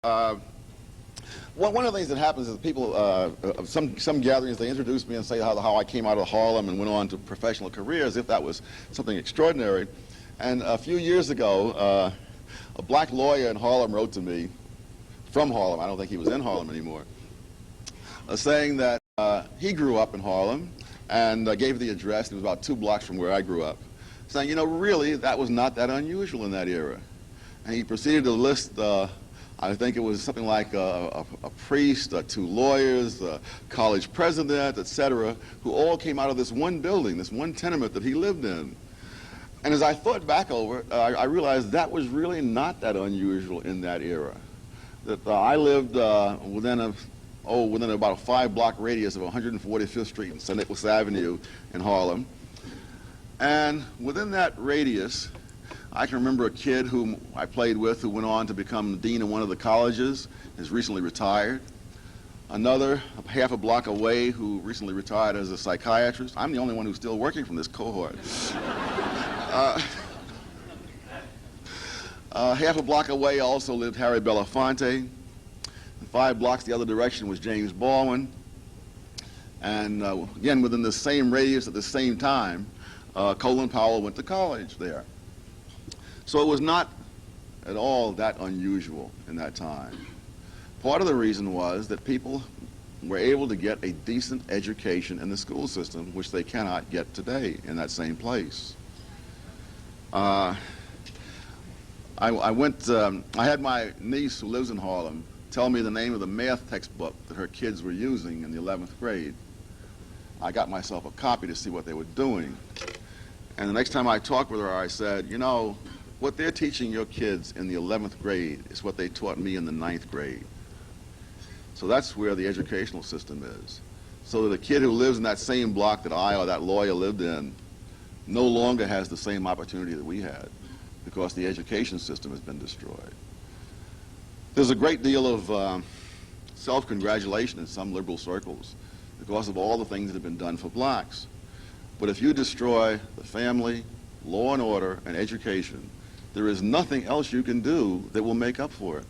One of the things that happens is people, some gatherings, they introduce me and say how I came out of Harlem and went on to professional career as if that was something extraordinary. And a few years ago, a black lawyer in Harlem wrote to me, from Harlem, I don't think he was in Harlem anymore, saying that he grew up in Harlem and gave the address. It was about 2 blocks from where I grew up, saying, you know, really, that was not that unusual in that era. And he proceeded to list, I think it was something like a priest, 2 lawyers, a college president, etc., who all came out of this one building, this one tenement that he lived in. And as I thought back over it, I realized that was really not that unusual in that era. That I lived within about a 5-block radius of 145th Street and St. Nicholas Avenue in Harlem. And within that radius, I can remember a kid whom I played with who went on to become the dean of one of the colleges, is recently retired. Another, half a block away, who recently retired as a psychiatrist. I'm the only one who's still working from this cohort. Half a block away also lived Harry Belafonte. And 5 blocks the other direction was James Baldwin. And again, within the same radius at the same time, Colin Powell went to college there. So it was not at all that unusual in that time. Part of the reason was that people were able to get a decent education in the school system, which they cannot get today in that same place. I had my niece who lives in Harlem tell me the name of the math textbook that her kids were using in the 11th grade. I got myself a copy to see what they were doing. And the next time I talked with her, I said, you know, what they're teaching your kids in the 11th grade is what they taught me in the 9th grade. So that's where the educational system is. So that a kid who lives in that same block that I or that lawyer lived in no longer has the same opportunity that we had because the education system has been destroyed. There's a great deal of self-congratulation in some liberal circles because of all the things that have been done for blacks. But if you destroy the family, law and order, and education, there is nothing else you can do that will make up for it.